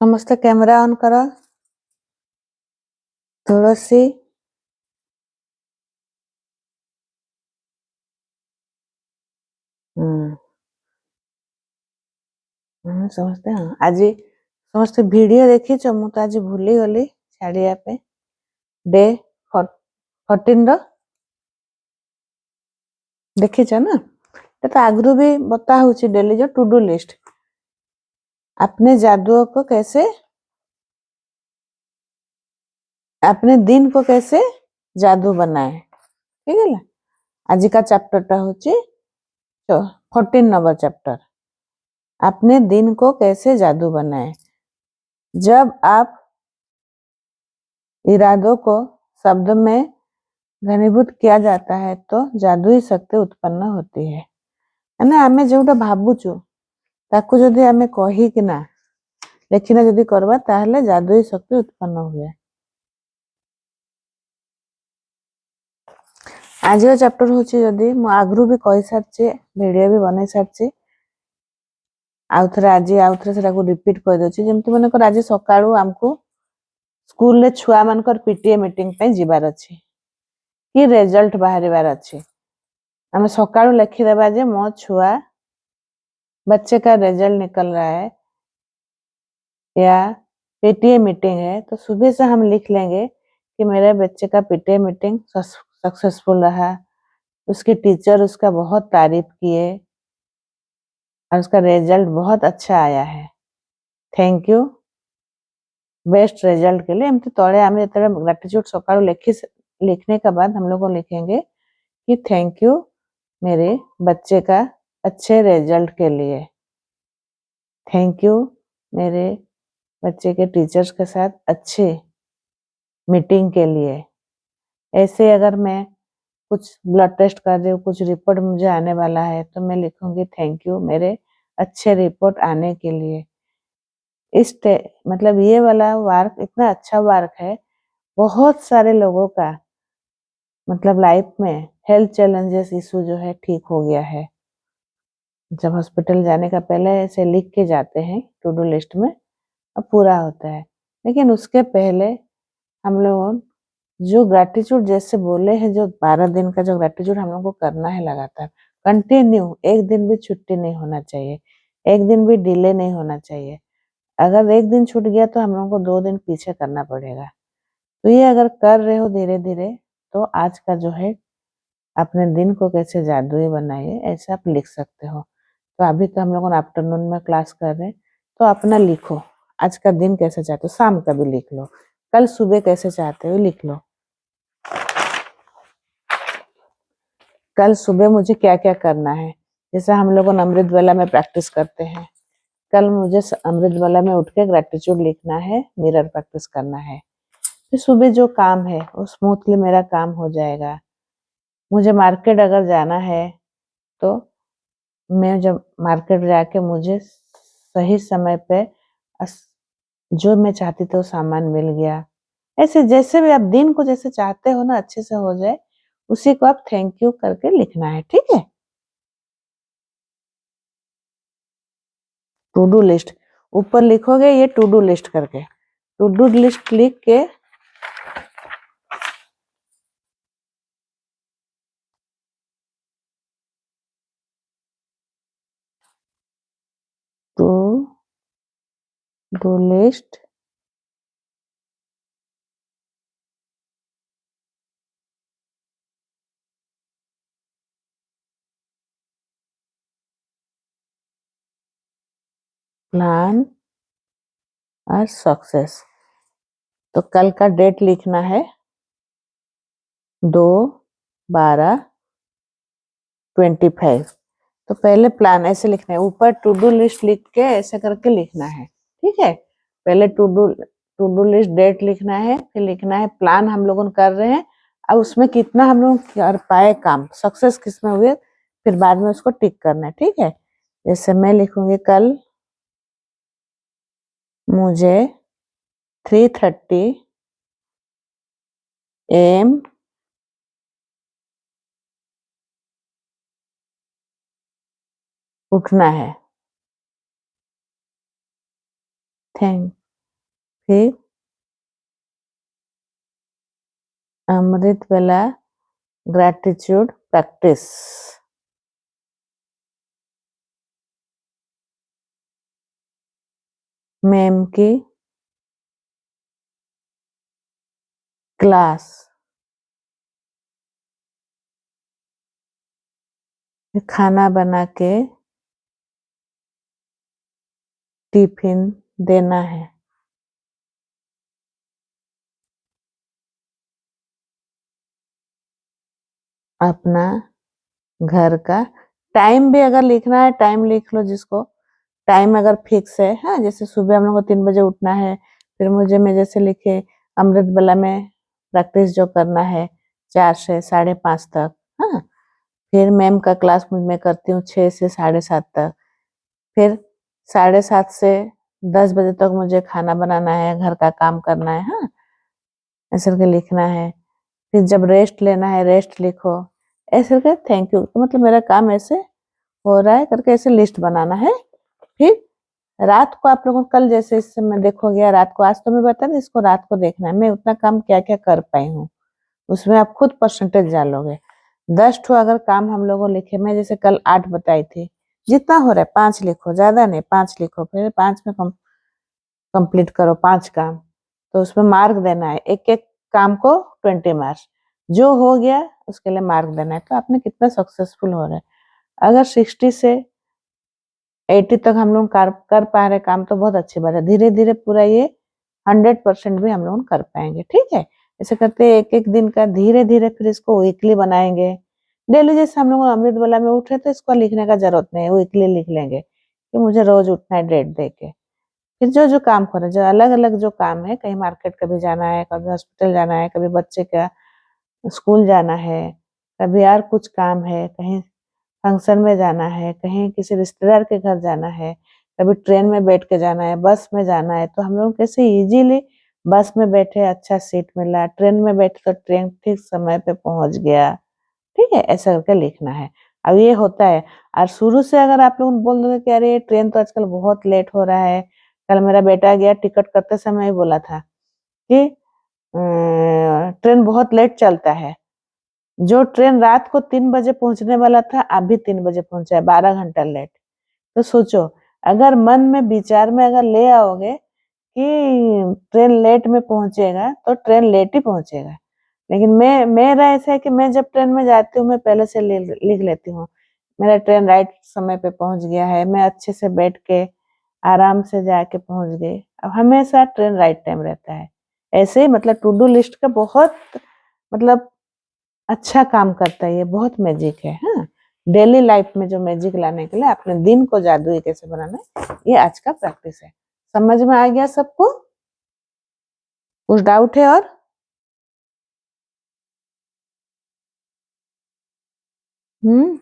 ସମସ୍ତେ camera on କର। ତୁଳସୀ ସମସ୍ତେ ଆଜି ସମସ୍ତେ ଭିडिଓ ଦେଖିଛ? ମୁଁ ତ ଆଜି ଭୁଲିଗଲି ଛାଡିବା ପାଇଁ। ଡେ 14 ର ଦେଖିଛ ना? तो आगरू भी बता होची डेली जो टू डू लिस्ट। अपने जादुओं को कैसे, अपने दिन को कैसे जादू बनाए, ठीक है ना? आज का चैप्टर टा होची 14 नंबर चैप्टर, अपने दिन को कैसे जादू बनाए। जब आप इरादों को शब्द में घनीभूत किया जाता है तो जादुई शक्ति उत्पन्न होती है। माने आमे जोटा भाबुचु ताकू जदि आमे कही कि ना लेखिना जदि करबा ताहले जादुई शक्ति उत्पन्न हुए। आज चैप्टर होची जदि मु आगरू भी कहि सारची, वीडियो भी बनै सारची, आउथरे आज आउथरे सेटा को रिपीट कर दोची। जेमति माने कर आज सकाळू हमको स्कूल ले छुआ मानकर पीटीए मीटिंग पे जिबार अछि कि रिजल्ट बाहरिबार अछि। हमें सकाळू लिखि देबा जे मो छुआ बच्चे का रिजल्ट निकल रहा है या पीटीए मीटिंग है, तो सुबह से हम लिख लेंगे कि मेरे बच्चे का पीटीए मीटिंग सक्सेसफुल रहा, उसके टीचर उसका बहुत तारीफ किए और उसका रिजल्ट बहुत अच्छा आया है, थैंक यू बेस्ट रिजल्ट के लिए। एमती तले आमे जतरे ग्रेटिट्यूड सकाळू लिखने के बाद हम लोग लिखेंगे कि थैंक यू मेरे बच्चे का अच्छे रिजल्ट के लिए, थैंक यू मेरे बच्चे के टीचर्स के साथ अच्छे मीटिंग के लिए। ऐसे अगर मैं कुछ ब्लड टेस्ट कर रही हूँ, कुछ रिपोर्ट मुझे आने वाला है, तो मैं लिखूंगी थैंक यू मेरे अच्छे रिपोर्ट आने के लिए। इस मतलब ये वाला वर्क इतना अच्छा वर्क है, बहुत सारे लोगों का मतलब लाइफ में हेल्थ चैलेंजेस इशू जो है ठीक हो गया है। जब हॉस्पिटल जाने का पहले ऐसे लिख के जाते हैं टू डू लिस्ट में, अब पूरा होता है। लेकिन उसके पहले हम लोग जो ग्रेटिट्यूड जैसे बोले हैं, जो 12 दिन का जो ग्रेटिट्यूड हम लोग को करना है लगातार कंटिन्यू, एक दिन भी छुट्टी नहीं होना चाहिए, एक दिन भी डिले नहीं होना चाहिए। अगर एक दिन छूट गया तो हम लोग को 2 दिन पीछे करना पड़ेगा। तो ये अगर कर रहे हो धीरे धीरे, तो आज का जो है अपने दिन को कैसे जादुई बनाइए ऐसा आप लिख सकते हो। तो अभी तो हम लोग आफ्टरनून में क्लास कर रहे हैं, तो अपना लिखो आज का दिन कैसे चाहते हो, शाम का भी लिख लो, कल सुबह कैसे चाहते हो लिख लो। कल सुबह मुझे क्या क्या करना है, जैसे हम लोग अमृत वेला में प्रैक्टिस करते हैं, कल मुझे अमृत वेला में उठ के ग्रेटिट्यूड लिखना है, मिरर प्रैक्टिस करना है। फिर सुबह जो काम है वो स्मूथली मेरा काम हो जाएगा। मुझे मार्केट अगर जाना है तो मैं जब मार्केट जाके मुझे सही समय पे जो मैं चाहती थी वो सामान मिल गया। ऐसे जैसे भी आप दिन को जैसे चाहते हो ना अच्छे से हो जाए, उसी को आप थैंक यू करके लिखना है, ठीक है। टू डू लिस्ट ऊपर लिखोगे ये टू डू लिस्ट करके, टू डू लिस्ट लिख के टू डू लिस्ट प्लान और सक्सेस। तो कल का डेट लिखना है 2/12/25। तो पहले प्लान ऐसे लिखना है, ऊपर टू डू लिस्ट लिख के ऐसे करके लिखना है, ठीक है। पहले टू डू लिस्ट डेट लिखना है, फिर लिखना है प्लान हम लोग कर रहे हैं, अब उसमें कितना हम लोग कर पाए काम, सक्सेस किसमें हुए, फिर बाद में उसको टिक करना है, ठीक है। जैसे मैं लिखूंगी कल मुझे 3:30 AM उठना है, थैंक फिर अमृत वेला ग्रैटिट्यूड प्रैक्टिस, मैम की क्लास, खाना बना के टिफिन देना है। अपना घर का टाइम भी अगर लिखना है टाइम लिख लो, जिसको टाइम अगर फिक्स है, हाँ, जैसे सुबह हम लोग को 3 बजे उठना है, फिर मुझे मैं जैसे लिखे अमृत वेला में प्रैक्टिस जो करना है 4 से 5:30 तक, हाँ, फिर मैम का क्लास मैं करती हूँ 6 से 7:30 तक, फिर 7:30 से 10 बजे तक मुझे खाना बनाना है, घर का काम करना है, हाँ, ऐसे करके लिखना है। फिर जब रेस्ट लेना है रेस्ट लिखो, ऐसे करके थैंक यू, तो मतलब मेरा काम ऐसे हो रहा है करके ऐसे लिस्ट बनाना है। फिर रात को आप लोगों को कल जैसे इस समय देखोगे, रात को आज तो मैं बता दी, इसको रात को देखना है मैं उतना काम क्या क्या कर पाई हूँ, उसमें आप खुद परसेंटेज डालोगे। 10 ठो अगर काम हम लोगों लिखे, मैं जैसे कल 8 बताई थी, जितना हो रहा है 5 लिखो, ज्यादा नहीं 5 लिखो, फिर 5 में कंप्लीट करो 5 काम, तो उसमें मार्क देना है, एक एक काम को 20 मार्क्स, जो हो गया उसके लिए मार्क देना है। तो आपने कितना सक्सेसफुल हो रहा है। अगर 60 से 80 तक हम लोग कर पा रहे काम तो बहुत अच्छी बात है, धीरे धीरे पूरा ये 100% भी हम लोग कर पाएंगे। ठीक है, ऐसे करते एक एक दिन का धीरे धीरे फिर इसको वीकली बनाएंगे। डेली जैसे हम लोग अमृत वेला में उठे तो इसको लिखने का जरूरत नहीं है, वीकली लिख लेंगे कि मुझे रोज उठना है डेट दे के। फिर जो जो काम करो, जो अलग अलग जो काम है, कहीं मार्केट कभी जाना है, कभी हॉस्पिटल जाना है, कभी बच्चे का स्कूल जाना है, कभी और कुछ काम है, कहीं फंक्शन में जाना है, कहीं किसी रिश्तेदार के घर जाना है, कभी ट्रेन में बैठ के जाना है, बस में जाना है, तो हम लोग कैसे इजीली बस में बैठे अच्छा सीट मिला, ट्रेन में बैठे तो ट्रेन ठीक समय पे पहुंच गया। ठीक है, ऐसा करके लिखना है। अब ये होता है, और शुरू से अगर आप लोग बोल दोगे कि अरे ट्रेन तो आजकल बहुत लेट हो रहा है, कल मेरा बेटा गया टिकट करते समय ही बोला था कि ट्रेन बहुत लेट चलता है, जो ट्रेन रात को 3 बजे पहुंचने वाला था अभी 3 बजे पहुंचा है, 12 घंटा लेट। तो सोचो, अगर मन में विचार में अगर ले आओगे कि ट्रेन लेट में पहुंचेगा तो ट्रेन लेट ही पहुंचेगा। लेकिन मेरा ऐसा है कि मैं जब ट्रेन में जाती हूँ मैं पहले से लिख लेती हूँ, मेरा ट्रेन राइट समय पे पहुंच गया है, मैं अच्छे से बैठ के आराम से जाके पहुंच गई। अब हमेशा ट्रेन राइट टाइम रहता है। ऐसे ही मतलब टू डू लिस्ट का बहुत मतलब अच्छा काम करता है, ये बहुत मैजिक है। हाँ, डेली लाइफ में जो मैजिक लाने के लिए अपने दिन को जादुई कैसे बनाना है, ये आज का प्रैक्टिस है। समझ में आ गया सबको? कुछ डाउट है और? हम्म।